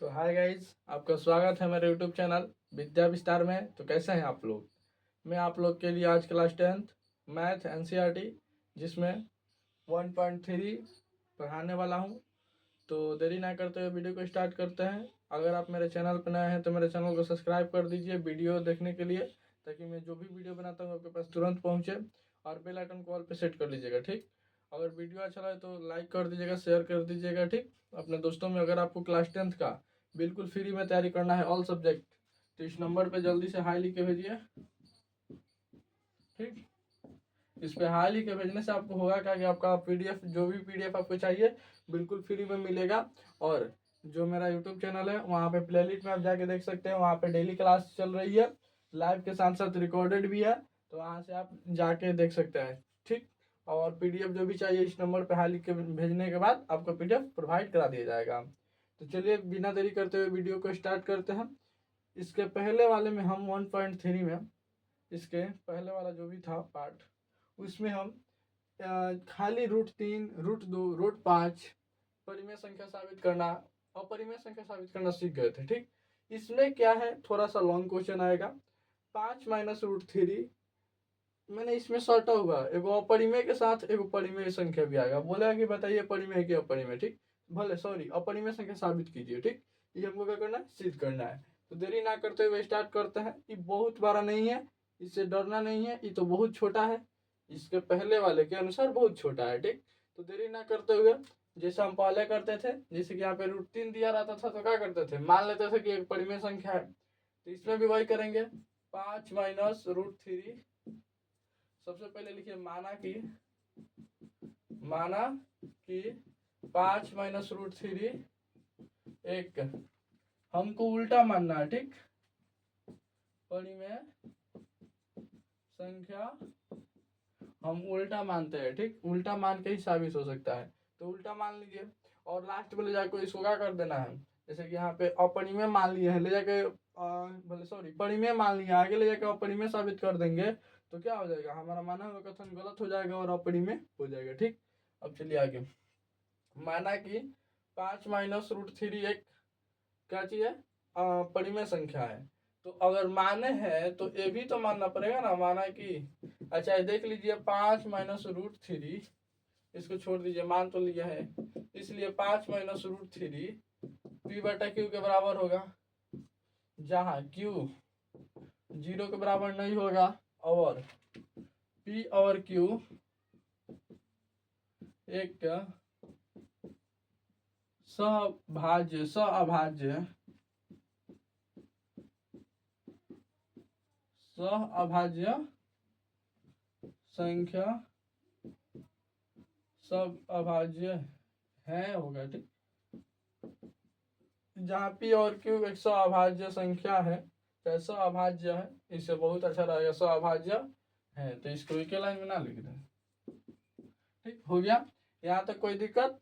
तो hi guys, आपका स्वागत है मेरे यूट्यूब चैनल विद्या विस्तार में। तो कैसे हैं आप लोग? मैं आप लोग के लिए आज क्लास 10th मैथ एनसीईआरटी जिसमें 1.3 पढ़ाने वाला हूं। तो देरी ना करते हुए वीडियो को स्टार्ट करते हैं। अगर आप मेरे चैनल पर नए हैं तो मेरे चैनल को सब्सक्राइब कर दीजिए वीडियो देखने के लिए, ताकि मैं जो भी वीडियो बनाता हूँ आपके पास तुरंत पहुँचे। और बेल आइकन को ऑल पे सेट कर लीजिएगा, ठीक। अगर वीडियो अच्छा लगे तो लाइक कर दीजिएगा, शेयर कर दीजिएगा, ठीक। अपने दोस्तों में अगर आपको क्लास 10th का बिल्कुल फ्री में तैयारी करना है ऑल सब्जेक्ट, तो इस नंबर पे जल्दी से हाई लिख के भेजिए, ठीक। इस पे हाई लिख के भेजने से आपको होगा क्या कि आपका पीडीएफ, जो भी पीडीएफ आपको चाहिए बिल्कुल फ्री में मिलेगा। और जो मेरा यूट्यूब चैनल है वहाँ पे प्लेलिस्ट में आप जाके देख सकते हैं, वहाँ पे डेली क्लास चल रही है, लाइव के साथ साथ रिकॉर्डेड भी है। तो वहाँ से आप जाके देख सकते हैं, ठीक। और पीडीएफ जो भी चाहिए इस नंबर पर हाई लिख के भेजने के बाद आपको पीडीएफ प्रोवाइड करा दिया जाएगा। तो चलिए बिना देरी करते हुए वीडियो को स्टार्ट करते हैं। इसके पहले वाले में हम 1.3 में, इसके पहले वाला जो भी था पार्ट, उसमें हम खाली √3, √2, √5 परिमेय संख्या साबित करना, अपरिमेय संख्या साबित करना सीख गए थे, ठीक। इसमें क्या है, थोड़ा सा लॉन्ग क्वेश्चन आएगा। 5 माइनस √3 मैंने इसमें सॉर्टा हुआ, एगो अपरिमेय के साथ एगो परिमेय संख्या भी आएगा। बोला कि बताइए परिमेय की अपरिमेय, ठीक। भले सॉरी अपरिमेय संख्या साबित कीजिए, ठीक। ये हमको क्या करना है, सिद्ध करना है। तो देरी ना करते हुए स्टार्ट करते हैं। ये बहुत बड़ा नहीं है, इससे डरना नहीं है, ये तो बहुत छोटा है, इसके पहले वाले के अनुसार बहुत छोटा है, ठीक। तो देरी ना करते हुए जैसे हम पहले करते थे, जैसे कि यहाँ पे √3 दिया रहता था तो क्या करते थे, मान लेते थे कि एक परिमेय संख्या है। तो इसमें भी वही करेंगे, 5 माइनस √3। सबसे पहले लिखिए माना कि 5 माइनस √3 एक, हमको उल्टा मानना है, ठीक। परिमेय संख्या हम उल्टा मानते हैं, ठीक। उल्टा मान के ही साबित हो सकता है, तो उल्टा मान लीजिए। और लास्ट में ले जाकर इसको क्या कर देना है, जैसे कि यहाँ पे अपरिमेय मान लिए है, ले जाके भले सॉरी परिमेय मान लिया, आगे ले जाके अपरिमेय साबित कर देंगे तो क्या हो जाएगा, हमारा माना हुआ कथन गलत हो जाएगा और अपरिमेय हो जाएगा, ठीक। अब चलिए आगे। माना कि 5 माइनस √3 एक क्या चीज है, परिमेय संख्या है। तो अगर माने है तो ये भी तो मानना पड़ेगा ना, माना कि, अच्छा देख लीजिए 5 माइनस √3, इसको छोड़ दीजिए, मान तो लिया है, इसलिए 5 माइनस √3 पी बटा क्यू के बराबर होगा, जहां क्यू 0 के बराबर नहीं होगा और पी और क्यू एक सअभाज्य संख्या सब अभाज्य है होगा, ठीक। जहाँ पी और क्यू एक सअभाज्य संख्या है, चाहे सअभाज्य है, इससे बहुत अच्छा रहेगा, सअभाज्य है, तो इसको एक लाइन में ना लिख दें, ठीक हो गया। यहाँ तक कोई दिक्कत?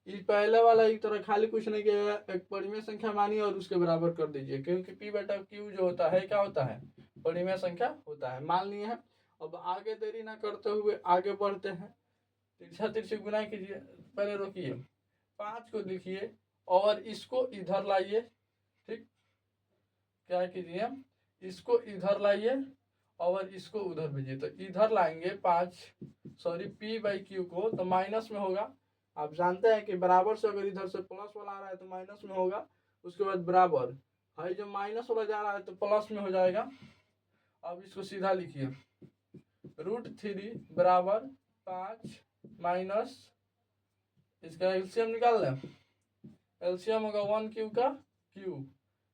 इस पहले वाला एक तरह खाली कुछ नहीं किया, एक परिमेय संख्या मानिए और उसके बराबर कर दीजिए, क्योंकि पी बटा क्यू जो होता है क्या होता है, परिमेय संख्या होता है, मान लिए हैं। अब आगे देरी ना करते हुए आगे बढ़ते हैं। तिरछा तिरछी गुना कीजिए, पहले रोकिए, 5 को लिखिए और इसको इधर लाइए, ठीक। क्या कीजिए, इसको इधर लाइए और इसको उधर भेजिए। तो इधर लाएंगे 5 सॉरी पी बाई क्यू को, तो माइनस में होगा। आप जानते हैं कि बराबर से अगर इधर से प्लस वाला आ रहा है तो माइनस में होगा, उसके बाद बराबर है, जो माइनस वाला जा रहा है तो प्लस में हो जाएगा। अब इसको सीधा लिखिए, √3 बराबर 5 माइनस, इसका एलसीएम निकाल लें, एलसीएम होगा 1 क्यू का क्यू,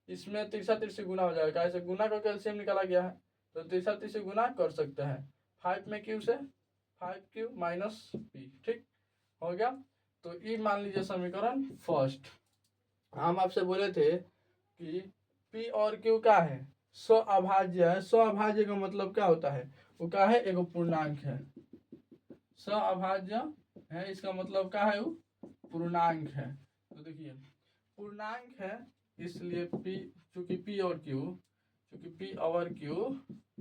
इसमें तिरछा तिरछी गुना हो जाएगा, ऐसे गुना करके एलसीएम निकाला गया है तो तिरछा तिरछी गुना कर सकते हैं। 5 में क्यू से 5 क्यू माइनस पी, ठीक हो गया। तो ये मान लीजिए समीकरण फर्स्ट। हम आपसे बोले थे कि पी और क्यू क्या है, सअभाज्य है। सअभाज्य का मतलब क्या होता है, वो क्या है, एगो पूर्णांक है। सअभाज्य है, इसका मतलब क्या है, वो पूर्णांक है। तो देखिए पूर्णांक है, इसलिए पी, चूंकि पी और क्यू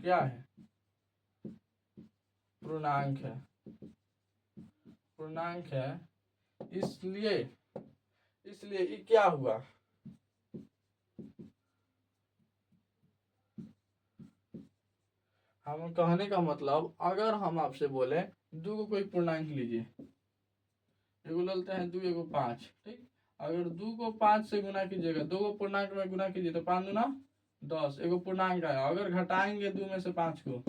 क्या है, पूर्णांक है, इसलिए ये क्या हुआ, हम कहने का मतलब, अगर हम आपसे बोले दो को कोई पूर्णांक लीजिए, एगो लेते हैं 2 एगो 5, ठीक। अगर 2 को 5 से गुना कीजिएगा, 2 को पूर्णांक में गुना कीजिए तो 5 दूना 10, एगो पूर्णांक आया। अगर घटाएंगे 2 में से 5 को,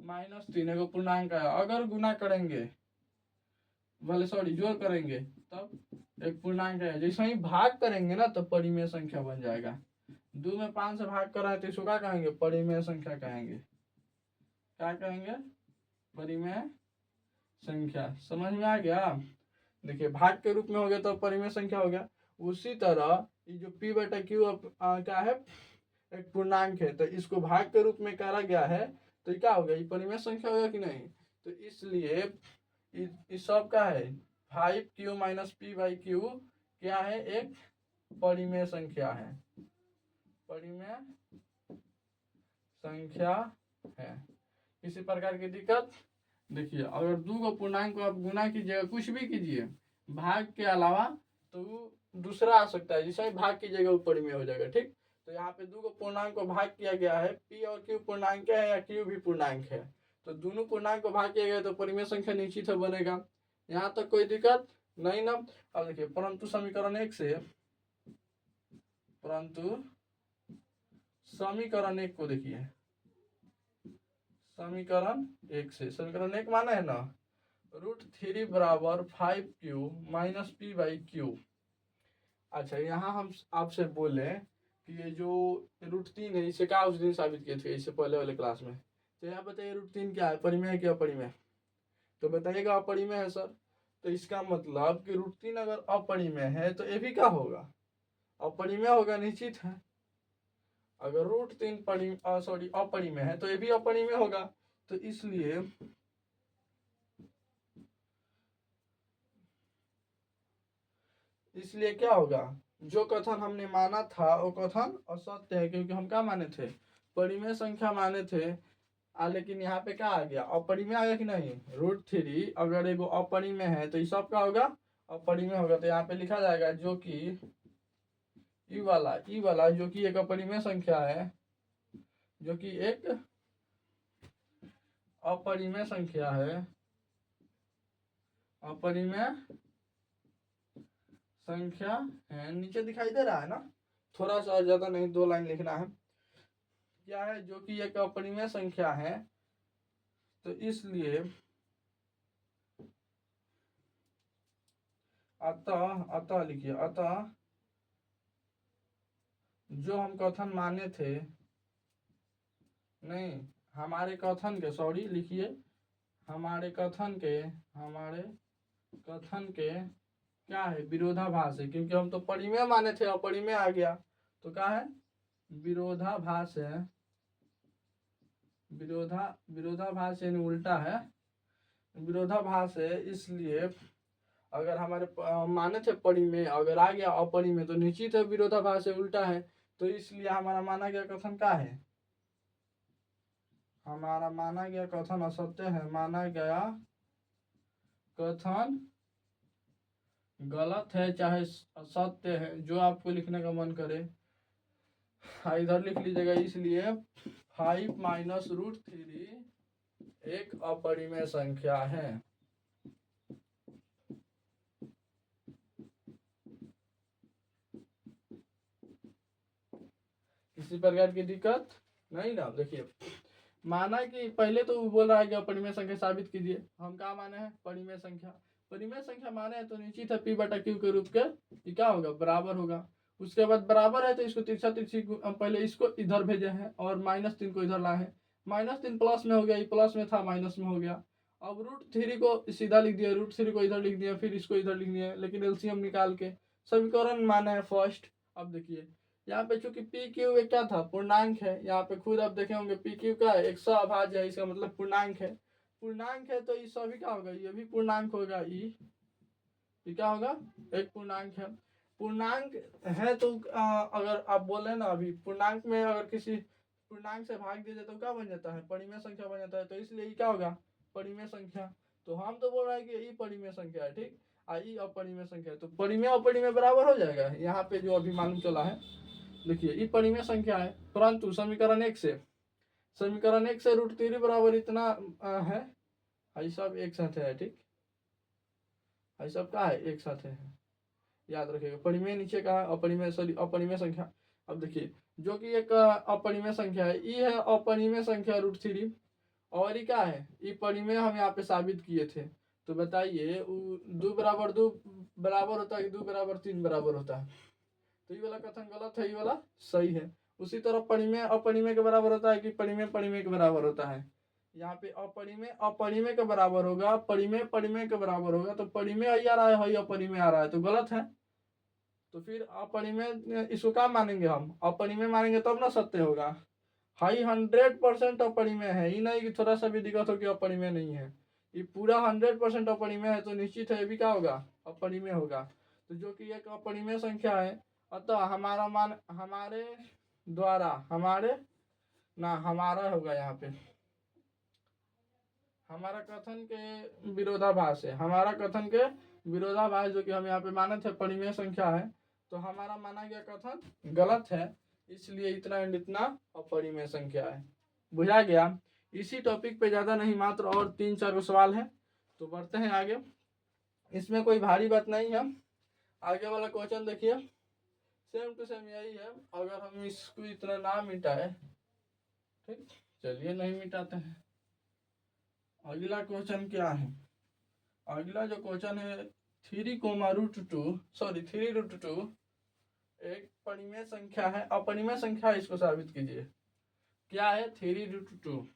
-3, एगो पूर्णांक आया। अगर गुना करेंगे, भले सॉरी जोड़ करेंगे, तब एक पूर्णांक है। जैसे ही भाग करेंगे ना तो परिमेय संख्या बन जाएगा। 2 में 5 से भाग कर रहा है तो इसको क्या कहेंगे? परिमेय संख्या कहेंगे। क्या कहेंगे? परिमेय संख्या। समझ में आ गया? देखिए, भाग के रूप में हो गया तो परिमेय संख्या हो गया। उसी तरह ये जो p बटा q क्या है? एक पूर्णांक है, तो इसको भाग के रूप में करा गया है तो ये क्या हो गया? ये परिमेय संख्या होगा कि नहीं? तो इसलिए इस सब का है 5q minus p by q क्या है? एक परिमेय संख्या है, परिमेय संख्या है। किसी प्रकार की दिक्कत? देखिए, अगर 2 को पूर्णांक को आप गुना कीजिएगा, कुछ भी कीजिए भाग के अलावा, तो दूसरा आ सकता है, जिसे भाग कीजिएगा वो परिमेय हो जाएगा, ठीक। तो यहाँ पे 2 को पूर्णांक को भाग किया गया है, p और q पूर्णांक है या q भी पूर्णांक है, तो दोनों पूर्णांक को भाग किया गया तो परिमेय संख्या निश्चित बनेगा। यहाँ तक कोई दिक्कत नहीं ना? अब देखिए, परंतु समीकरण 1 से, परंतु समीकरण 1 को देखिए, समीकरण 1 से, समीकरण 1 माना है ना, √3 बराबर 5q minus p by Q. अच्छा, यहाँ हम आपसे बोले कि ये जो √3 है, इसे क्या उस दिन साबित किए थे, इससे पहले वाले क्लास में। तो यहाँ बताइए √3 क्या है? परिमेय है क्या अपरिमेय? तो बताइएगा अपरिमेय है सर। तो इसका मतलब कि √3 अगर अपरिमेय है तो ये भी क्या होगा? अपरिमेय होगा, निश्चित है। अगर √3 अपरिमेय है तो ये भी अपरिमेय होगा। तो इसलिए क्या होगा? जो कथन हमने माना था वो कथन असत्य है, क्योंकि हम क्या माने थे? परिमेय संख्या माने थे। लेकिन यहाँ पे क्या आ गया? अपरिमेय आ गया कि नहीं? √3 अगर एगो अपरिमेय है तो ये सब क्या होगा? अपरिमेय होगा। तो यहाँ पे लिखा जाएगा जो कि ई वाला जो कि एक अपरिमेय संख्या है, जो कि एक अपरिमेय संख्या है, अपरिमेय संख्या है। नीचे दिखाई दे रहा है ना? थोड़ा सा, ज्यादा नहीं, 2 लाइन लिखना है। क्या है? जो कि एक अपरिमेय संख्या है। तो इसलिए अतः लिखिए, अतः जो हम कथन माने थे, नहीं, हमारे कथन के, सॉरी लिखिए, हमारे कथन के क्या है? विरोधाभास है, क्योंकि हम तो परिमेय माने थे, अपरिमेय आ गया तो क्या है? विरोधाभास है। विरोधाभास यानी उल्टा है, विरोधाभास है। इसलिए अगर हमारे माने थे परिमेय, अगर आ गया अपरिमेय तो निश्चित है विरोधाभास है, उल्टा है। तो इसलिए हमारा माना गया कथन क्या है? हमारा माना गया कथन असत्य है, माना गया कथन गलत है, चाहे असत्य है, जो आपको लिखने का मन करे इधर लिख लीजिएगा। इसलिए 5 माइनस √3 एक अपरिमेय संख्या है। किसी प्रकार की दिक्कत नहीं ना? देखिए, माना कि पहले तो वो बोल रहा है कि अपरिमेय संख्या साबित कीजिए। हम क्या माने हैं? परिमेय संख्या। परिमेय संख्या माने हैं तो निश्चित है p बटा q के रूप के क्या होगा? बराबर होगा। उसके बाद बराबर है तो इसको तिरछा तिरछी, पहले इसको इधर भेजे हैं और -3 को इधर लाए हैं। -3 प्लस में हो गया, ये प्लस में था माइनस में हो गया। अब √3 को सीधा लिख दिया, √3 को इधर लिख दिया, फिर इसको इधर लिख दिया, लेकिन एलसीएम निकाल के समीकरण माने है फर्स्ट। अब देखिए, यहाँ पे चूंकि पी क्यू एक क्या था? पूर्णांक है। यहाँ पे खुद आप देखे होंगे पी क्यू का एक सहअभाज्य है, इसका मतलब पूर्णांक है। पूर्णांक है तो ये सभी क्या होगा? ये भी पूर्णांक होगा। ये क्या होगा? एक पूर्णांक है। पूर्णांक है तो अगर आप बोले ना, अभी पूर्णांक में अगर किसी पूर्णांक से भाग दीजिए तो क्या बन जाता है? परिमेय संख्या बन जाता है। तो इसलिए ये क्या होगा? परिमेय संख्या। तो हम तो बोल रहे हैं कि ये परिमेय संख्या है, ठीक। ये अपरिमेय संख्या है, तो परिमेय अपरिमेय बराबर हो जाएगा। यहाँ पे जो अभी मालूम चला है, देखिए ये परिमेय संख्या है, परंतु समीकरण 1 से, समीकरण 1 से √3 बराबर इतना है, भाई सब एक साथ है, ठीक, भाई सब का है एक साथ है, याद रखिएगा। परिमेय नीचे का है, अपरिमेय सॉरी अपरिमेय संख्या। अब देखिए जो कि एक अपरिमेय संख्या है, ई है अपरिमेय संख्या √3, और ये क्या है, ये परिमेय हम यहाँ पे साबित किए थे। तो बताइए 2 बराबर 2 बराबर होता है कि 2 बराबर 3 बराबर होता है? तो ये वाला कथन गलत है, ये वाला सही है। उसी तरह परिमेय अपरिमेय के बराबर होता है कि परिमेय परिमेय के बराबर होता है? यहाँ पे अपरिमेय अपरिमेय के बराबर होगा, परिमेय परिमेय के बराबर होगा। तो परिमेय आ रहा है, अपरिमेय आ रहा है, तो गलत है। तो फिर अपरिमेय इसको क्या मानेंगे हम? अपरिमेय मानेंगे तब ना सत्य होगा। हाई 100% अपरिमेय है, ये नहीं कि थोड़ा सा भी दिक्कत हो कि अपरिमेय नहीं है। ये पूरा 100% अपरिमेय है, तो निश्चित है ये भी क्या होगा? अपरिमेय होगा। तो जो कि एक अपरिमेय संख्या है, अतः हमारा मान हमारे द्वारा हमारा होगा यहाँ पे, हमारा कथन के विरोधाभास है, हमारा कथन के विरोधाभास जो कि हम यहाँ पे माने थे परिमेय संख्या है, तो हमारा माना गया कथन गलत है, इसलिए इतना इतना अपरिमेय संख्या है। बुझा गया? इसी टॉपिक पे ज़्यादा नहीं, मात्र और 3-4 सवाल है, तो बढ़ते हैं आगे। इसमें कोई भारी बात नहीं है। आगे वाला क्वेश्चन देखिए, सेम टू सेम यही है। अगर हम इसको इतना ना मिटाए, ठीक, चलिए नहीं मिटाते हैं। अगला क्वेश्चन क्या है? अगला जो क्वेश्चन है 3√2 एक परिमेय संख्या है, अपरिमेय संख्या, इसको साबित कीजिए। क्या है 3√2?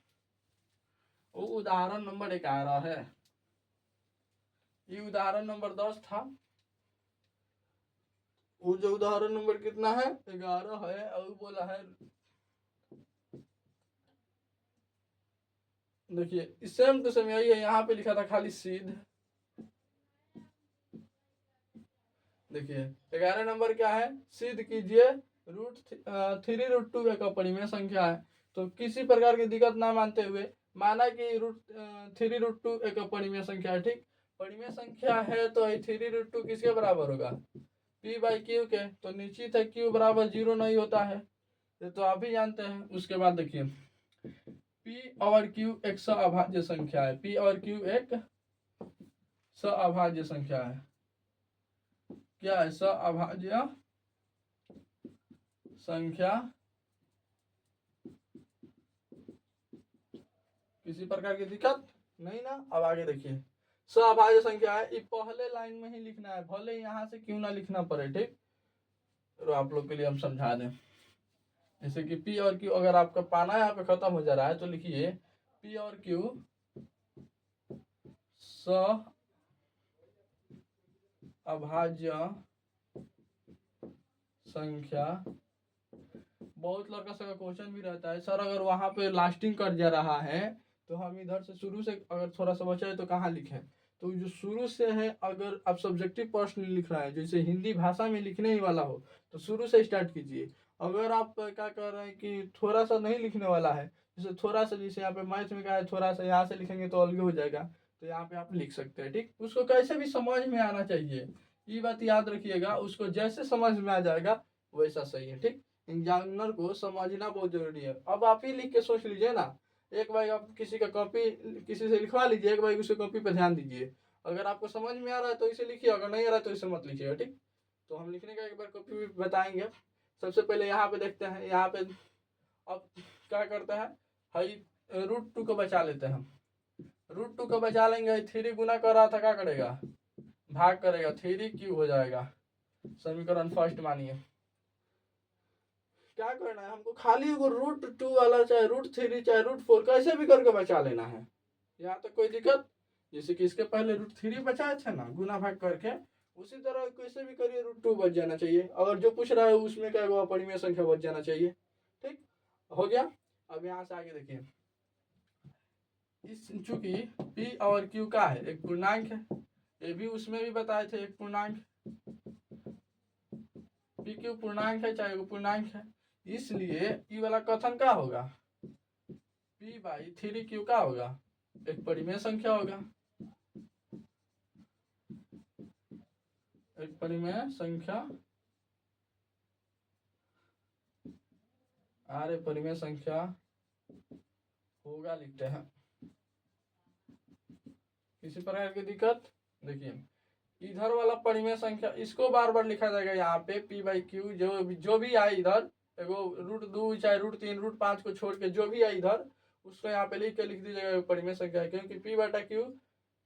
वो उदाहरण नंबर 11 है, ये उदाहरण नंबर 10 था। वो जो उदाहरण नंबर कितना है? 11 है, और बोला है, देखिए सेम टू सेम यही है, यहाँ पे लिखा था खाली सीध। देखिए 11 नंबर क्या है? सिद्ध कीजिए √3√2 एक अपरिमेय संख्या है। तो किसी प्रकार की दिक्कत ना मानते हुए माना कि √3√2 एक अपरिमेय संख्या है, ठीक। परिमेय संख्या है तो 3√2 किसके बराबर होगा? p/q के। तो निश्चित है q बराबर 0 नहीं होता है, ये तो आप भी जानते हैं। उसके बाद देखिए p और q एक सअभाज्य संख्या है, p और q एक सअभाज्य संख्या है। क्या है? सअभाज्य संख्या। किसी प्रकार की दिक्कत नहीं ना? अब आगे देखिए, सअभाज्य संख्या है, ये पहले लाइन में ही लिखना है, भले यहाँ से क्यों ना लिखना पड़े, ठीक। तो आप लोग के लिए हम समझा दें, जैसे कि P और Q अगर आपका पाना यहाँ पे खत्म हो जा रहा है तो लिखिए P और Q सअभाज्य संख्या। बहुत लड़का का क्वेश्चन भी रहता है, सर अगर वहां पे लास्टिंग कर जा रहा है तो हम इधर से शुरू से अगर थोड़ा सा बचा है तो कहाँ लिखें? तो जो शुरू से है, अगर आप सब्जेक्टिव प्रश्न लिख रहा है, जैसे हिंदी भाषा में लिखने ही वाला हो, तो शुरू से स्टार्ट कीजिए। अगर आप क्या कर रहे हैं कि थोड़ा सा नहीं लिखने वाला है, जैसे थोड़ा सा, जैसे यहाँ पे मैथ में क्या है, थोड़ा सा यहाँ से लिखेंगे तो अलग हो जाएगा, तो यहाँ पे आप लिख सकते हैं, ठीक। उसको कैसे भी समझ में आना चाहिए, ये बात याद रखिएगा। उसको जैसे समझ में आ जाएगा वैसा सही है, ठीक। एग्जामिनर को समझना बहुत जरूरी है। अब आप ही लिख के सोच लीजिए ना, एक बार आप किसी का कॉपी किसी से लिखवा लीजिए, एक बार उसके कॉपी पर ध्यान दीजिए। अगर आपको समझ में आ रहा है तो इसे लिखिए, अगर नहीं आ रहा है तो इसे मत लिखिएगा, ठीक। तो हम लिखने का एक बार कॉपी भी बताएंगे। सबसे पहले यहाँ पे देखते हैं, यहाँ पे अब क्या करता है, हाई √2 को बचा लेते हैं हम। √2 को बचा लेंगे, 3 गुना कर रहा था, क्या करेगा? भाग करेगा, 3 हो जाएगा। समीकरण फर्स्ट मानिए। क्या करना है हमको? खाली वो √2 वाला, चाहे √3 चाहे √4 कैसे भी करके बचा लेना है। यहाँ तक कोई दिक्कत? जैसे कि इसके पहले √3 बचाए थे ना गुना भाग करके, उसी तरह कैसे भी करिए √2 बच जाना चाहिए। अगर जो पूछ रहा है उसमें क्या हुआ, परिमेय संख्या बच जाना चाहिए, ठीक हो गया। अब यहाँ से आगे देखिए, इस चूंकि P और Q का है एक पूर्णांक है, ये भी उसमें भी बताए थे एक पूर्णांक, PQ पूर्णांक है चाहे वो पूर्णांक है, इसलिए ई वाला कथन क्या होगा? P/3Q का होगा, एक परिमेय संख्या होगा, एक परिमेय संख्या। अरे परिमेय संख्या होगा लिखते हैं। किसी प्रकार की दिक्कत? देखिए इधर वाला परिमेय संख्या इसको बार बार लिखा जाएगा यहाँ पे p/q, जो भी आए इधर, एगो √2 चाहे √3 √5 को छोड़ के जो भी आए इधर उसको यहाँ पे लिख के लिख दीजिएगा परिमेय संख्या, क्योंकि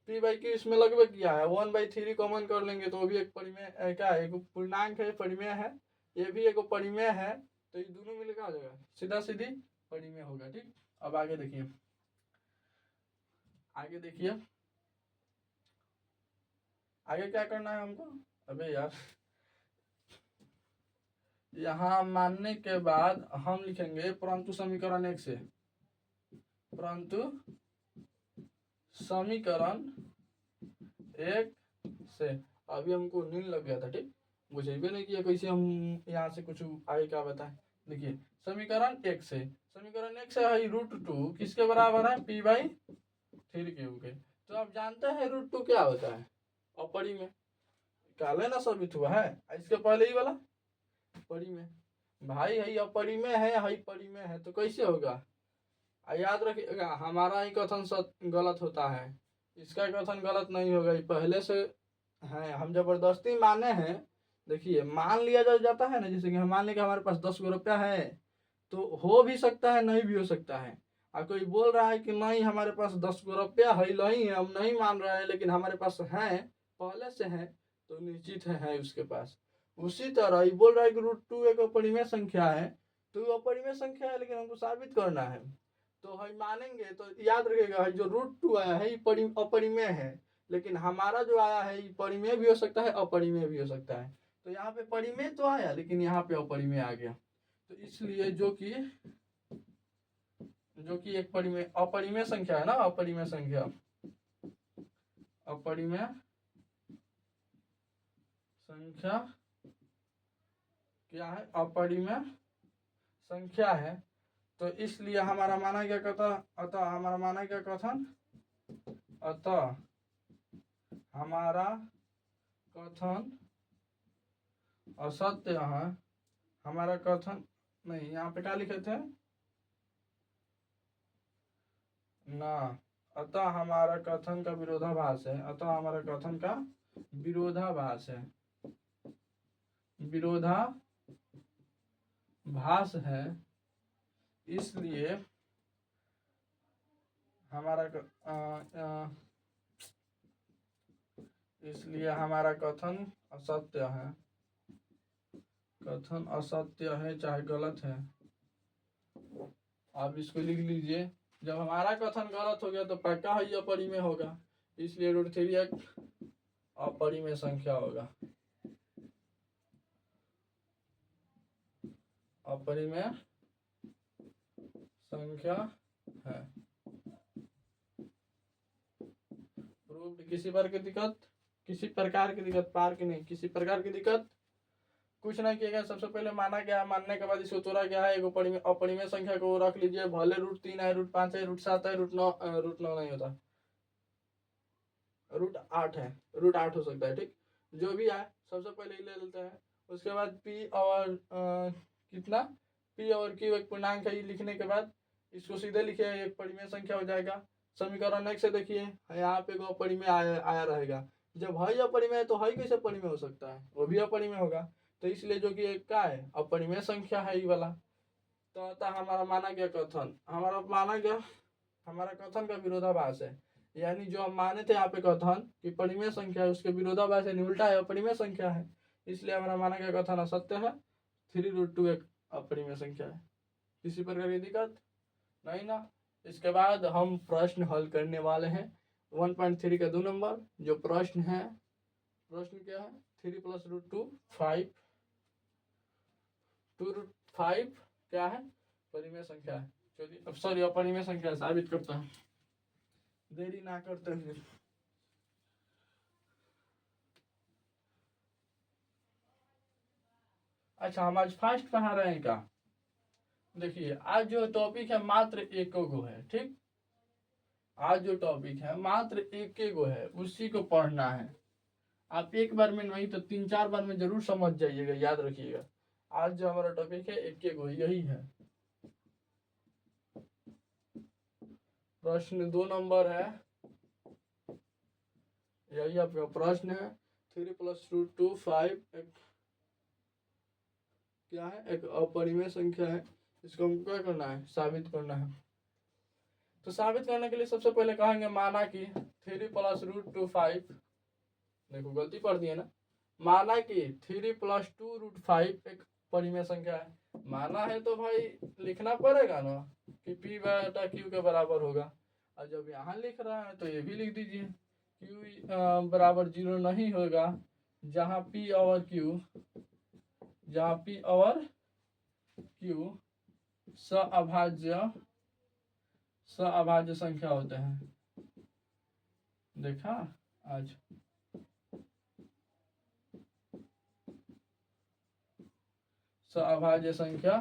p/q इसमें लगभग किया है 1/3 कॉमन कर लेंगे तो वो भी एक परिमेय क्या है, एक पूर्णांक है, परिमेय है, ये भी एक परिमेय है, तो ये दोनों मिलकर आ जाएगा, सीधा सीधी परिमेय होगा। ठीक, अब आगे देखिए, आगे क्या करना है हमको। अबे यार, यहाँ मानने के बाद हम लिखेंगे परंतु समीकरण 1 से, परंतु समीकरण 1 से। अभी हमको नींद लग गया था, ठीक, मुझे भी नहीं किया कैसे हम यहाँ से कुछ आगे क्या बताएं। देखिए समीकरण 1 से, समीकरण 1 से है √2 किसके बराबर है, p/3 के। तो आप जानते हैं √2 क्या होता है, अपरिमेय, काले ना साबित हुआ है। इसके पहले ही वाला परिमेय भाई, है अपरिमेय है परिमेय है, तो कैसे होगा। याद रखिएगा हमारा ही कथन गलत होता है, इसका कथन गलत नहीं होगा, ये पहले से है, हम जबरदस्ती माने हैं। देखिए मान लिया जाता है ना, जैसे कि हम मान लें कि हमारे पास 10 रुपया है, तो हो भी सकता है नहीं भी हो सकता है। और कोई बोल रहा है कि नहीं हमारे पास 10 रुपया है नहीं है, हम नहीं मान रहे हैं, लेकिन हमारे पास है, पहले से है, तो निश्चित है उसके पास। उसी तरह ये बोल रहा है कि √2 एक अपरिमेय संख्या है, तो वो अपरिमेय संख्या है, लेकिन हमको साबित करना है, तो हम मानेंगे। तो याद रखिएगा जो √2 आया है ये अपरिमेय है, लेकिन हमारा जो आया है ये परिमेय भी हो सकता है अपरिमेय भी हो सकता है। तो यहाँ पे परिमेय तो आया, लेकिन यहाँ पे अपरिमेय आ गया, तो इसलिए जो कि एक अपरिमेय संख्या है ना, अपरिमेय संख्या क्या है, अपरिमेय संख्या है। तो इसलिए हमारा माना गया कथन, अतः हमारा कथन असत्य है। हमारा कथन नहीं, यहाँ पे क्या लिखे थे ना, अतः हमारा कथन का विरोधाभास है, अतः हमारा कथन का विरोधाभास है, इसलिए हमारा कथन असत्य है, चाहे गलत है। आप इसको लिख लीजिए, जब हमारा कथन गलत हो गया तो पक्का है ये अपरिमेय होगा, इसलिए √3 एक अपरिमेय संख्या होगा, अपरिमेय संख्या है। प्रूव्ड। किसी प्रकार की दिक्कत कुछ नहीं किया गया। सबसे पहले माना गया, मानने के बाद इसको तोड़ा गया है, एगो अपरिमेय संख्या को रख लीजिए, भले √3 है, √5 है, √7 है, √9 नहीं होता, √8 है, √8 हो सकता है, ठीक, जो भी आए सबसे पहले ही ले लेते हैं। उसके बाद p और p और q एक पूर्णांक है, लिखने के बाद इसको सीधे लिखिए, एक परिमेय संख्या हो जाएगा। समीकरण 1 से देखिए यहाँ पे एगो अपरिमेय आया रहेगा, जब है अपरिमेय तो है कैसे परिमेय हो सकता है, वो भी अपरिमेय होगा, तो इसलिए जो कि एक क्या है, अपरिमेय संख्या है ये वाला। तो हमारा माना गया कथन का विरोधाभास है, यानी जो हम माने थे यहाँ पे कथन कि परिमेय संख्या है, उसके विरोधाभास यानी उल्टा है, अपरिमेय संख्या है, इसलिए हमारा माना गया कथन असत्य है। 3√2 एक अपरिमेय संख्या है। किसी प्रकार की दिक्कत नहीं ना। इसके बाद हम प्रश्न हल करने वाले हैं 1.3 का 2 नंबर। जो प्रश्न है, प्रश्न क्या है, 3 + √2 5, 2√5 क्या है, परिमेय संख्या है। चलिए अब सॉरी अपरिमेय संख्या साबित करता है, देरी ना करते हुए। अच्छा हम आज फास्ट पढ़ा रहे हैं क्या। देखिए आज जो टॉपिक है मात्र एक गो है, ठीक, आज जो टॉपिक है मात्र एक गो है, उसी को पढ़ना है। आप एक बार में नहीं तो 3-4 बार में जरूर समझ जाइएगा, याद रखिएगा। आज जो हमारा टॉपिक है एक गो यही है। प्रश्न 2 नंबर है, यही आपका प्रश्न है। 3 + √2 5 एक क्या है, एक अपरिमेय संख्या है। इसको हमको क्या करना है, साबित करना है। तो साबित करने के लिए सबसे पहले कहेंगे माना कि 3 + √2 5, देखो गलती पढ़ दी है ना, माना कि 3 + 2 √5 एक परिमेय संख्या है। माना है तो भाई लिखना पड़ेगा ना कि p/q के बराबर होगा। और जब यहाँ लिख रहा है तो ये भी लिख दीजिए q बराबर 0 नहीं होगा जहाँ p और q सअभाज्य संख्या होते हैं। देखा आज सअभाज्य संख्या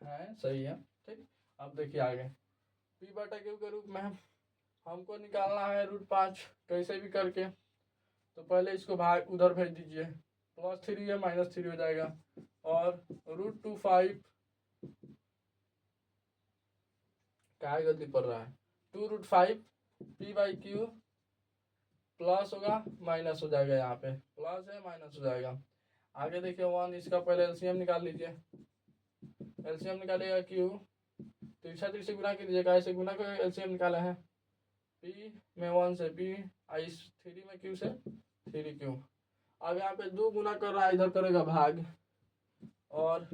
है, सही है। ठीक, अब देखिए आगे p/q के रूप में हमको निकालना है √5 कैसे भी करके। तो पहले इसको भाग उधर भेज दीजिए, +3 है -3 हो जाएगा, और √25 क्या गलती पड़ रहा है, 2√5 p/q प्लस होगा माइनस हो जाएगा, यहाँ पे प्लस है माइनस हो जाएगा। आगे देखिए 1, इसका पहले एलसीएम निकाल लीजिए। एलसीएम निकालिएगा q, तिरछा से गुना कीजिएगा, ऐसे गुना कर एलसीएम निकाला है। p में 1 से p, इस 3 में q से 3q। अब यहाँ पे 2 गुना कर रहा है, इधर करेगा भाग, और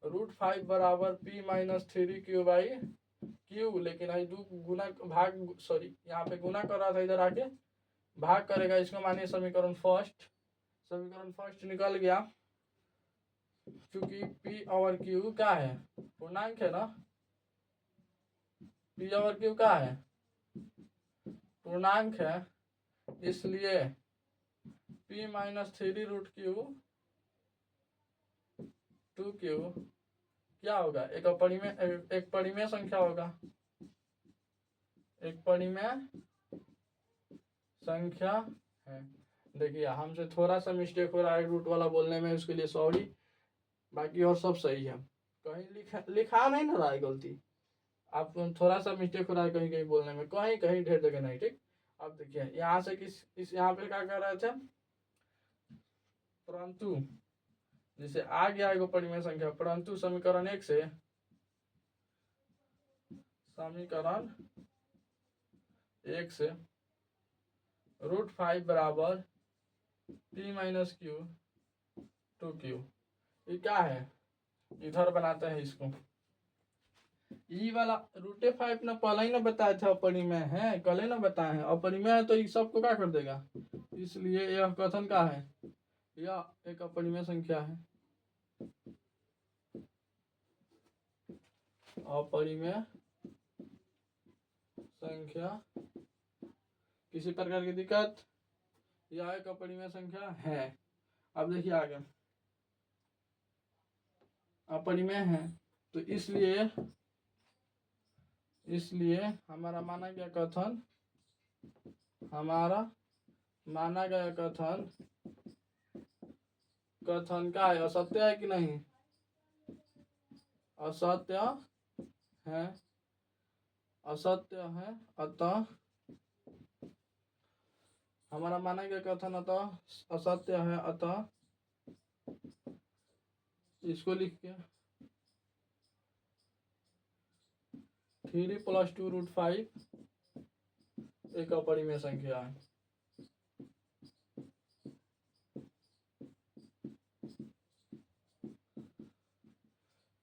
√5 बराबर p - 3q/q, लेकिन आई 2 गुना भाग, सॉरी यहाँ पे गुना कर रहा था, इधर आके भाग करेगा। इसको मानिए समीकरण फर्स्ट निकल गया, क्योंकि p और q क्या है, पूर्णांक है ना। p और q क्या है, पूर्णांक है, इसलिए p - 3√q 2q क्या होगा, एक परिमेय संख्या होगा, एक परिमेय संख्या है। देखिए हमसे थोड़ा सा मिस्टेक हो रहा है रूट वाला बोलने में, उसके लिए सॉरी, बाकी और सब सही है। कहीं लिखा नहीं ना रहा है गलती, आप थोड़ा सा मिस्टेक हो रहा है कहीं कहीं बोलने में, कहीं ढेर जगह नहीं। ठीक, अब देखिए यहाँ से इस यहाँ पे क्या कर रहे थे, परंतु जैसे आ गया एगो परिमेय संख्या, परंतु समीकरण 1 से √5 बराबर p - q 2q, ये क्या है, इधर बनाते हैं इसको। ई वाला √5 ना पहले ही ना बताए थे अपरिमेय है, कल ही ना बताए हैं अपरिमेय है, तो ये सबको क्या कर देगा, इसलिए यह कथन का है, यह एक अपरिमेय संख्या है। अपरिमेय संख्या, किसी प्रकार की दिक्कत, यह एक अपरिमेय संख्या है। अब देखिए आगे, अपरिमेय है तो इसलिए हमारा माना गया कथन क्या है, असत्य है कि नहीं, असत्य है, अतः हमारा माना गया कथन अतः असत्य है, अतः इसको लिख के 3 + 2 √5 एक अपरिमेय संख्या है।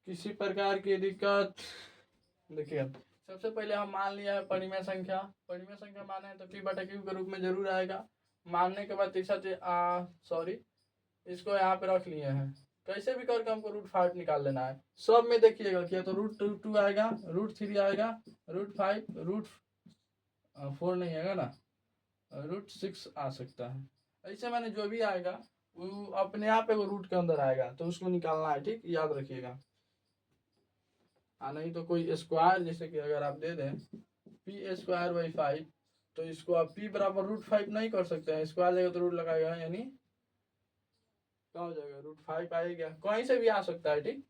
किसी प्रकार की दिक्कत, देखिए सबसे पहले हम मान लिया है परिमेय संख्या माने तो p/q के रूप में जरूर आएगा। मानने के बाद इसको यहाँ पे रख लिए हैं, कैसे भी करके हमको √5 निकाल लेना है। सब में देखिएगा क्या तो √2 आएगा, √3 आएगा, √5 √4 नहीं आएगा ना, √6 आ सकता है। ऐसे मैंने जो भी आएगा वो अपने आप एगो रूट के अंदर आएगा, तो उसको निकालना है। ठीक, याद रखिएगा। नहीं तो कोई स्क्वायर, जैसे कि अगर आप दे दें p² 5, तो इसको आप p बराबर √5 नहीं कर सकते हैं, स्क्वायर जगह तो रूट लगाएगा, यानी क्या हो जाएगा, √5 आएगा, कहीं से भी आ सकता है। ठीक,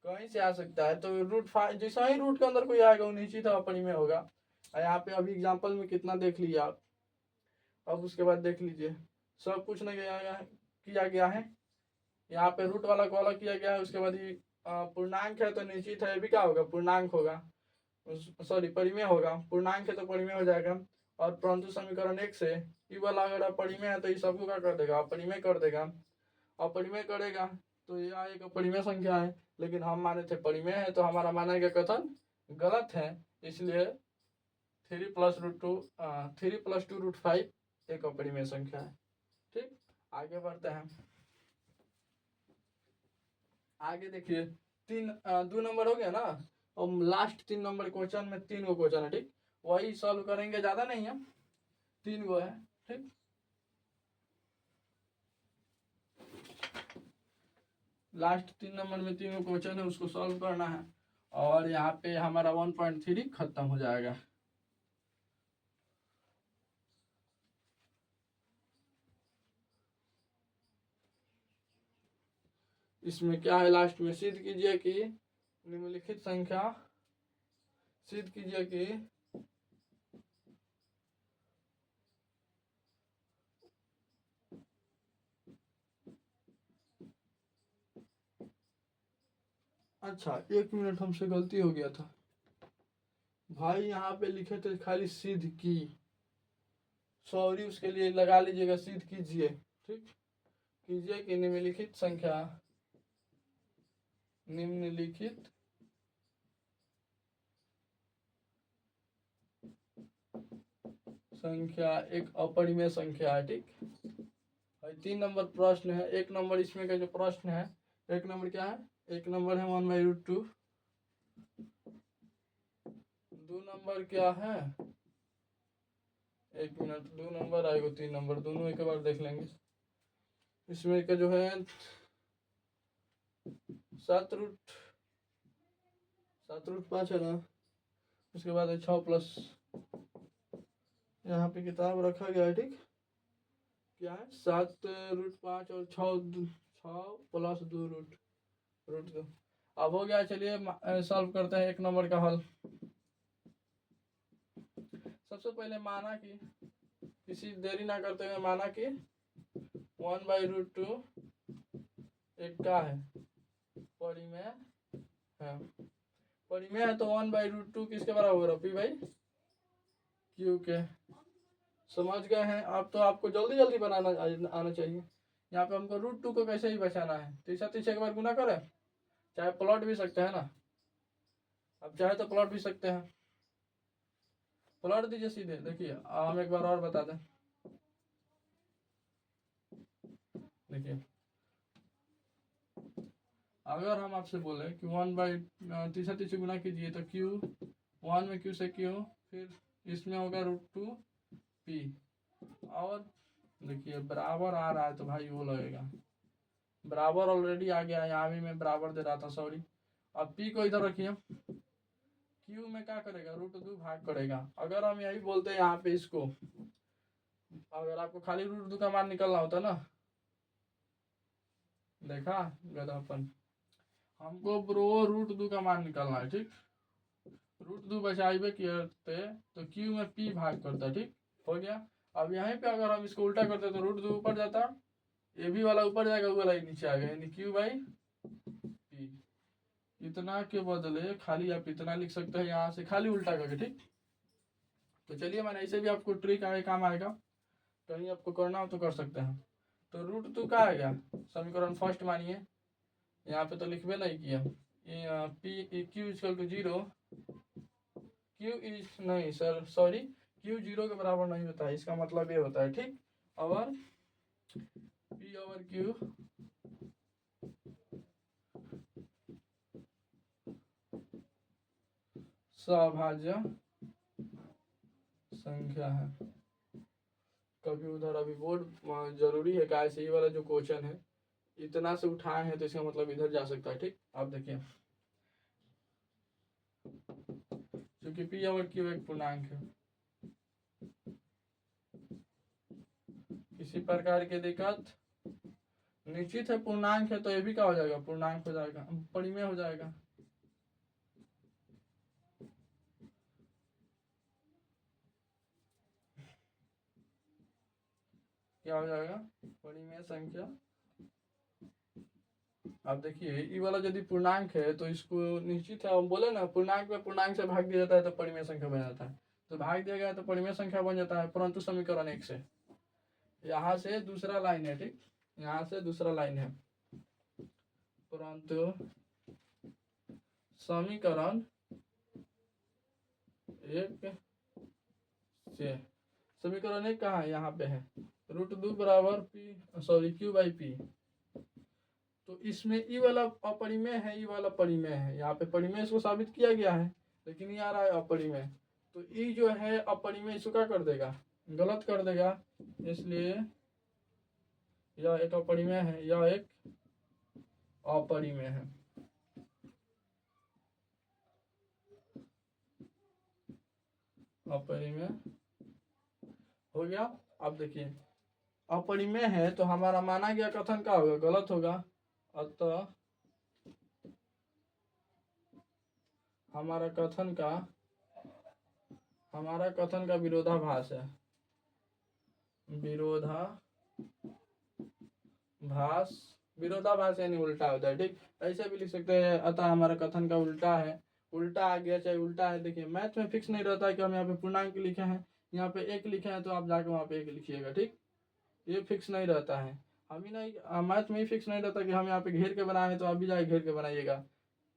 कहीं से आ सकता है, तो रूट 5 जैसा ही रूट के अंदर कोई आएगा वो निश्चित अपरिमेय होगा। यहाँ पे अभी एग्जाम्पल में कितना देख लिया आप। अब उसके बाद देख लीजिए, सब कुछ नहीं किया गया है। यहाँ पे रूट वाला को अलग किया गया है। उसके बाद ये पूर्णांक है तो निश्चित है, ये भी क्या होगा, पूर्णांक होगा, सॉरी परिमेय होगा। पूर्णांक है तो परिमेय हो जाएगा। और परंतु समीकरण 1 से ई वाला अगर अपरिमेय है तो ये सबको क्या कर देगा, अपरिमेय कर देगा। अपरिमेय करेगा तो ये एक अपरिमेय संख्या है, लेकिन हम माने थे परिमेय है, तो हमारा माना गया कथन गलत है। इसलिए 3 + 2 √5 एक अपरिमेय संख्या है। ठीक, आगे बढ़ते हैं। आगे देखिए, 2 नंबर हो गया ना। और लास्ट 3 नंबर क्वेश्चन में 3 गो क्वेश्चन है। ठीक, वही सॉल्व करेंगे, ज्यादा नहीं है, 3 गो है। ठीक, लास्ट 3 नंबर में 3 गो क्वेश्चन है, उसको सॉल्व करना है। और यहाँ पे हमारा 1.3 खत्म हो जाएगा। इसमें क्या है, लास्ट में सिद्ध कीजिए कि निम्नलिखित संख्या, सिद्ध कीजिए कि अच्छा 1 मिनट, हमसे गलती हो गया था भाई। यहाँ पे लिखे थे खाली सिद्ध की, सॉरी, उसके लिए लगा लीजिएगा सिद्ध कीजिए। ठीक, कीजिए कि निम्नलिखित संख्या, निम्नलिखित संख्या एक अपरिमेय संख्या है। ठीक, 3 नंबर प्रश्न है। 1 नंबर इसमें का जो प्रश्न है, 1 नंबर क्या है, 1 नंबर है 1/√2। 2 नंबर क्या है, 1 मिनट, 2 नंबर आएगा, 3 नंबर, दोनों एक बार देख लेंगे। इसमें का जो है 7√5 है ना। उसके बाद है 6+, यहाँ पे किताब रखा गया है। ठीक, क्या है, 7√5 और 6+2 √2। अब हो गया, चलिए सॉल्व करते हैं 1 नंबर का हल। सबसे पहले माना कि, किसी देरी ना करते हुए माना कि 1/√2 एक का है, परिमेय है। परिमेय है तो 1/√2 किसके बराबर होगा, पी भाई क्यू के। समझ गए हैं। अब तो आपको जल्दी जल्दी बनाना आना चाहिए। यहाँ पे हमको √2 को कैसे ही बचाना है, तीसरा एक बार गुना करें, चाहे प्लॉट भी सकते हैं ना, अब चाहे तो प्लॉट भी सकते हैं। प्लॉट दीजिए सीधे, देखिए हम एक बार और बता दें। देखिए, अगर हम आपसे बोले कि 1/तीसरा गुना कीजिए तो क्यू, 1 में क्यू से क्यू, फिर इसमें होगा √2 पी, और देखिए बराबर आ रहा है तो भाई वो लगेगा, बराबर ऑलरेडी आ गया है, यहाँ भी मैं बराबर दे रहा था, सॉरी। अब पी को इधर रखिए, क्यू में क्या करेगा, √2 भाग करेगा। अगर हम यही बोलते हैं यहाँ पे इसको, अगर आपको खाली √2 का मान निकलना होता ना, देखा गधापन, हमको ब्रो √2 का मान निकालना है। ठीक, √2 बचाइबे करते तो क्यू में पी भाग करता। ठीक, हो गया। अब यहाँ पे अगर हम इसको उल्टा करते तो √2 ऊपर जाता, ये भी वाला ऊपर जाएगा, वो वाला ही नीचे आ गया, यानी Q/P। इतना के बदले खाली आप इतना लिख सकते हैं यहाँ से, खाली उल्टा करके। ठीक, तो चलिए, मैंने ऐसे भी आपको ट्रिक आगे काम आएगा, कहीं आपको करना हो तो कर सकते हैं। तो √2 का आ गया, समीकरण फर्स्ट मानिए, यहाँ पे तो लिखबे नहीं किया, P Q = 0, Q इज नहीं सर, सॉरी, Q 0 के बराबर नहीं होता है, इसका मतलब ये होता है। ठीक, और P/Q सभाज्य संख्या है। कभी उधर अभी बोर्ड जरूरी है, क्या ये वाला जो क्वेश्चन है इतना से उठाए हैं तो इसका मतलब इधर जा सकता है। ठीक, आप देखिए, क्योंकि P/Q एक पूर्णांक है। किसी प्रकार की दिक्कत निश्चित है पूर्णांक है तो ये भी क्या हो जाएगा, पूर्णांक हो जाएगा, परिमेय हो जाएगा। क्या हो जाएगा, परिमेय संख्या। अब देखिए ये वाला यदि पूर्णांक है तो इसको निश्चित है, हम बोले ना पूर्णांक में पूर्णांक से भाग दिया जाता है तो परिमेय संख्या बन जाता है, तो भाग दिया गया तो परिमेय संख्या बन जाता है, परंतु समीकरण 1 से। यहाँ से दूसरा लाइन है, ठीक, यहाँ से दूसरा लाइन है, परंतु समीकरण 1 से। समीकरण 1 कहाँ है, यहाँ पे है, √2 बराबर Q/P। तो इसमें ई वाला अपरिमेय है, ई वाला परिमेय है, यहाँ पे परिमेय इसको साबित किया गया है, लेकिन ये आ रहा है अपरिमेय, तो ई जो है अपरिमेय इसको क्या कर देगा, गलत कर देगा, इसलिए यह एक अपरिमेय है, यह एक अपरिमेय है। अपरिमेय हो गया। अब देखिए अपरिमेय है तो हमारा माना गया कथन क्या होगा, गलत होगा, अतः हमारा कथन का विरोधाभास है, विरोधाभास यानी उल्टा होता है, ठीक। ऐसे भी लिख सकते हैं, अतः हमारा कथन का उल्टा है, उल्टा आ गया चाहे उल्टा है। देखिए मैथ में फिक्स नहीं रहता है कि हम यहाँ पे पूर्णांक लिखे हैं, यहाँ पे 1 लिखे हैं तो आप जाके वहाँ पे 1 लिखिएगा, ठीक, ये फिक्स नहीं रहता है। हम ही नहीं, मैथ में ही फिक्स नहीं रहता कि हम यहाँ पे घेर के बनाए तो आप भी जाके घेर के बनाइएगा,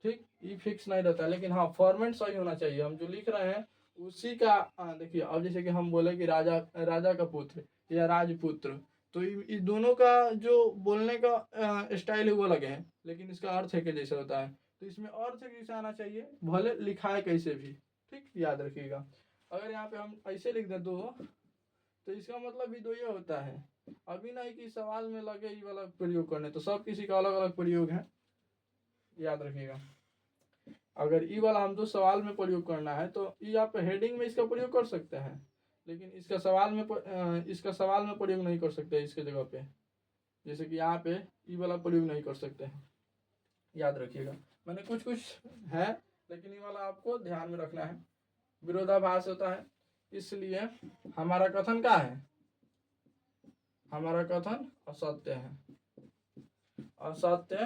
ठीक, ये फिक्स नहीं रहता, लेकिन हाँ फॉर्मेट सही होना चाहिए, हम जो लिख रहे हैं उसी का। देखिए अब जैसे कि हम बोले कि राजा का पुत्र या राजपुत्र, तो इस दोनों का जो बोलने का स्टाइल है वो अलग है, लेकिन इसका अर्थ है कि जैसे होता है, तो इसमें अर्थ कैसे आना चाहिए, भले लिखा है कैसे भी, ठीक, याद रखिएगा। अगर यहाँ पे हम ऐसे लिख दे 2 तो इसका मतलब भी 2 ये होता है, अभी नहीं कि सवाल में लगे ये वाला प्रयोग करने, तो सब किसी का अलग अलग प्रयोग है, याद रखिएगा। अगर ई वाला हम सवाल में प्रयोग करना है तो ई आप हेडिंग में इसका प्रयोग कर सकते हैं, लेकिन इसका सवाल में प्रयोग नहीं कर सकते इसके जगह पे, जैसे कि यहाँ पे ई वाला प्रयोग नहीं कर सकते हैं, याद रखिएगा। मैंने कुछ है, लेकिन ये वाला आपको ध्यान में रखना है, विरोधाभास होता है, इसलिए हमारा कथन क्या है, हमारा कथन असत्य है, असत्य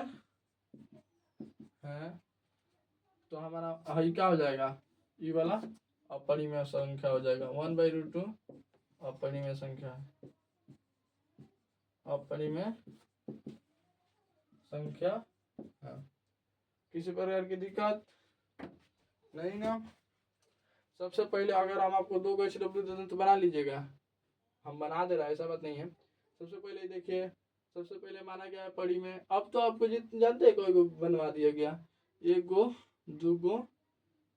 है, तो हमारा हाई क्या हो जाएगा, ई वाला अपरिमेय संख्या हो जाएगा, 1/√2 अपरिमेय संख्या है, अपरिमेय संख्या है। किसी प्रकार की दिक्कत नहीं ना। सबसे पहले अगर हम आपको 2 को HW दे दें तो बना लीजिएगा, हम बना दे रहे हैं, ऐसा बात नहीं है। सबसे पहले देखिए, सबसे पहले माना गया है परिमेय, अब तो आपको जानते हैं कोई को बनवा दिया गया, 1 गो 2 गो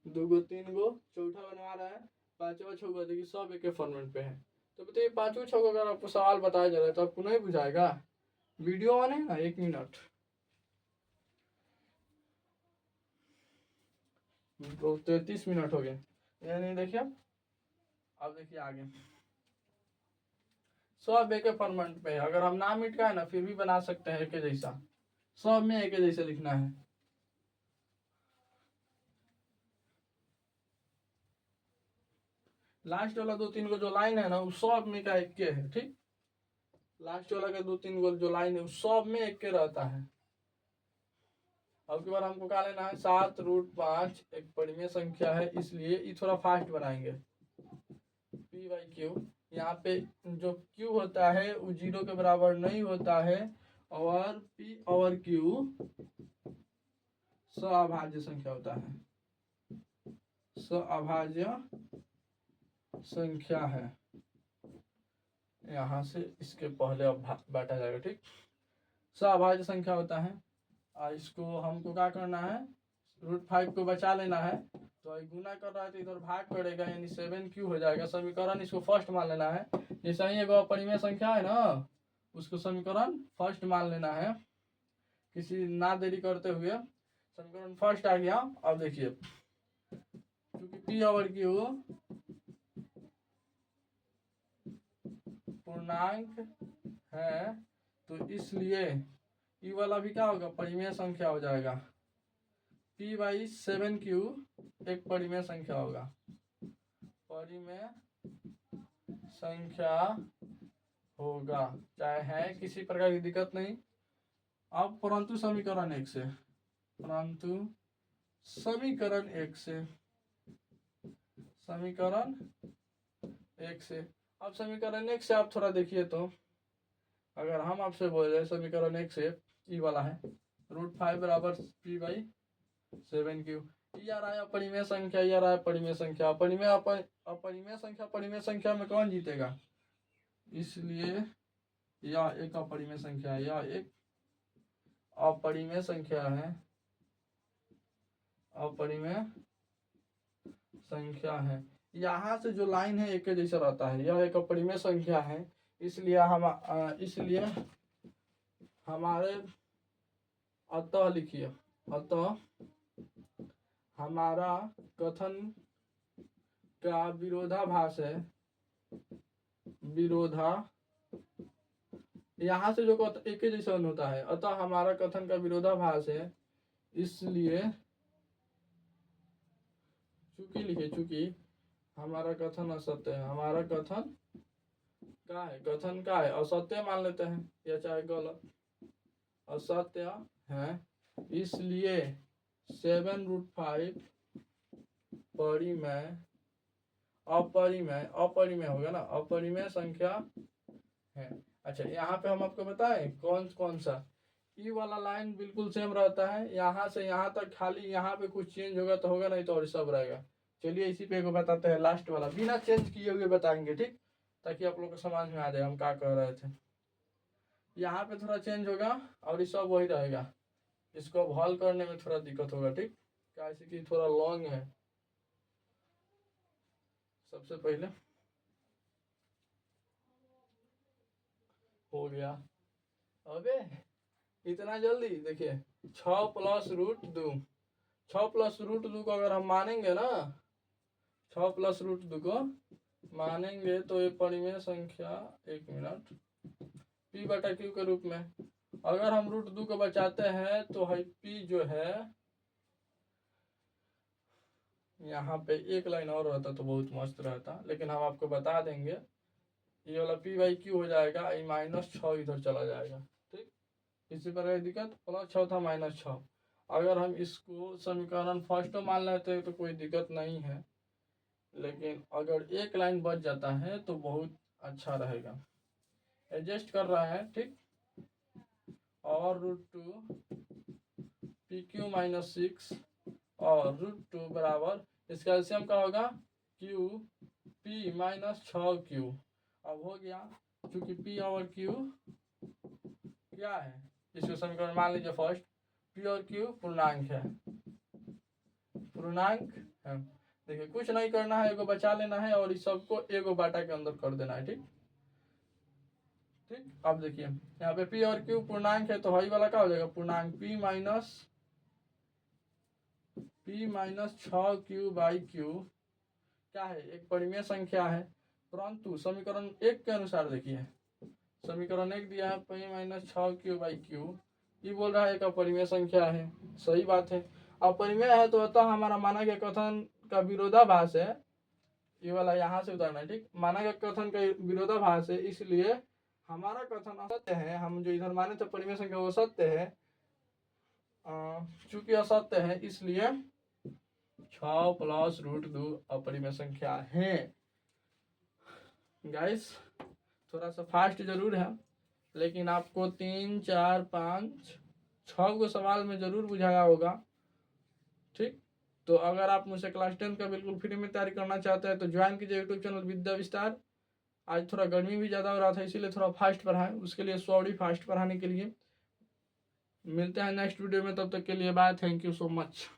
2 गो 3 गो, चौथा बनवा रहा है, 5वां 6वां, देखिए सब एक फॉर्मेट पे है। तो बताइए 5वां 6वां अगर आपको सवाल बताया जा रहा है तो आपको नहीं बुझाएगा, वीडियो ऑन है ना, 1 मिनट, तो 33 मिनट हो गए, यानी देखिए अब देखिए आगे सब एक फॉर्मेट पे है, अगर हम नाम मिटका है ना फिर भी बना सकते हैं एक जैसा, सब में एक जैसे लिखना है। लास्ट वाला 2-3 गो जो लाइन है ना वो सब में का एक के है, ठीक, लास्ट वाला का 2-3 गो जो लाइन है वो सब में एक के रहता है। अब की बार हमको क्या लेना है, 7√5 एक परिमेय संख्या है, इसलिए ये थोड़ा फास्ट बनाएंगे, P/Q, यहाँ पे जो Q होता है वो 0 के बराबर नहीं होता है, और P/Q सअभाज्य संख्या होता है, सअभाज्य संख्या है, यहाँ से इसके पहले अब बांटा जाएगा, ठीक, सअभाज्य संख्या होता है, और इसको हमको क्या करना है, √5 को बचा लेना है, तो गुना कर रहा है तो इधर भाग पड़ेगा, यानी 7Q हो जाएगा। समीकरण इसको फर्स्ट मान लेना है, जैसा ही एक अपरिमेय संख्या है ना उसको समीकरण फर्स्ट मान लेना है, किसी ना देरी करते हुए समीकरण फर्स्ट आ गया। अब देखिए क्योंकि P/Q पूर्णांक है तो इसलिए ई वाला भी क्या होगा, परिमेय संख्या हो जाएगा। p/7q एक परिमेय संख्या होगा, परिमेय संख्या होगा, चाहे है किसी प्रकार की दिक्कत नहीं। अब परंतु समीकरण 1 से, परंतु समीकरण 1 से, समीकरण 1 से। अब समीकरण 1 से आप थोड़ा देखिए तो, अगर हम आपसे बोल रहे समीकरण 1 से, ई वाला है √5 बराबर p/7q, ये आ रहा है अपरिमेय संख्या, ये आ रहा है परिमेय संख्या। अपरिमेय संख्या परिमेय संख्या में कौन जीतेगा, इसलिए यह एक अपरिमेय संख्या है, यह एक अपरिमेय संख्या है, अपरिमेय संख्या है। यहाँ से जो लाइन है एक जैसा रहता है, यह एक अपरिमेय संख्या है, इसलिए हमारे अतः लिखिए, अतः हमारा कथन का विरोधाभास है, यहाँ से जो एक ही जैसा होता है, अतः हमारा कथन का विरोधाभास है, इसलिए चूंकि हमारा कथन असत्य है, हमारा कथन का है असत्य मान लेते हैं, या चाहे गलत, असत्य है, इसलिए 7√5 अपरिमेय होगा ना, अपरिमेय संख्या है। अच्छा, यहाँ पे हम आपको बताएं कौन सा, ई वाला लाइन बिल्कुल सेम रहता है, यहाँ से यहाँ तक, खाली यहाँ पे कुछ चेंज होगा तो होगा, नहीं तो और सब रहेगा। चलिए इसी पे को बताते हैं, लास्ट वाला बिना चेंज किए हुए बताएंगे, ठीक, ताकि आप लोग को समझ में आ जाए हम क्या कह रहे थे। यहाँ पे थोड़ा चेंज होगा और ये सब वही रहेगा, इसको अब हल करने में थोड़ा दिक्कत होगा, ठीक, कैसे कि थोड़ा लॉन्ग है। सबसे पहले हो गया, अबे इतना जल्दी, देखिए 6 + √2, 6 + √2 को अगर हम मानेंगे ना, 6 + √2 को मानेंगे तो ये परिमेय संख्या, 1 मिनट, p/q के रूप में। अगर हम √2 को बचाते हैं तो है p जो है, यहाँ पे एक लाइन और रहता तो बहुत मस्त रहता, लेकिन हम आपको बता देंगे, ये वाला p/q हो जाएगा, -6 इधर चला जाएगा, ठीक, इसी पर दिक्कत, +6 था -6। अगर हम इसको समीकरण फर्स्ट मान लेते हैं तो कोई दिक्कत नहीं है, लेकिन अगर एक लाइन बच जाता है तो बहुत अच्छा रहेगा। एडजस्ट कर रहा है, ठीक, और √2 pq - 6 और √2 बराबर, इसका एलसीएम का होगा q p - 6q। अब हो गया, क्योंकि p और q क्या है, इसको समीकरण मान लीजिए फर्स्ट, p और q पूर्णांक है, देखिए कुछ नहीं करना है, एगो बचा लेना है और इस सबको एगो बाटा के अंदर कर देना है, ठीक। अब देखिए यहाँ पे p और q पूर्णांक है, तो हई वाला क्या हो जाएगा, पूर्णांक p - 6q/q क्या है, एक परिमेय संख्या है। परंतु समीकरण 1 के अनुसार देखिए, समीकरण 1 दिया है p - 6q/q, ये बोल रहा है एक अपरिमेय संख्या है, सही बात है, अपरिमेय है तो अतः हमारा माना गया कथन का विरोधाभास है, ये वाला यहाँ से उतारना है, ठीक, माना गया कथन का विरोधाभास है, इसलिए हमारा कथन असत्य है, हम जो इधर माने थे परिमेय संख्या वो सत्य है, चूंकि असत्य है इसलिए 6 + √2 अपरिमेय संख्या है। गाइस थोड़ा सा फास्ट जरूर है, लेकिन आपको 3, 4, 5, 6 को सवाल में जरूर बुझाया होगा, ठीक। तो अगर आप मुझसे क्लास 10 का बिल्कुल फ्री में तैयारी करना चाहते हैं तो ज्वाइन कीजिए यूट्यूब चैनल विद्या विस्तार। आज थोड़ा गर्मी भी ज़्यादा हो रहा था, इसीलिए थोड़ा फास्ट पढ़ाएं, उसके लिए सॉरी फास्ट पढ़ाने के लिए। मिलते हैं नेक्स्ट वीडियो में, तब तक के लिए bye, thank you so much.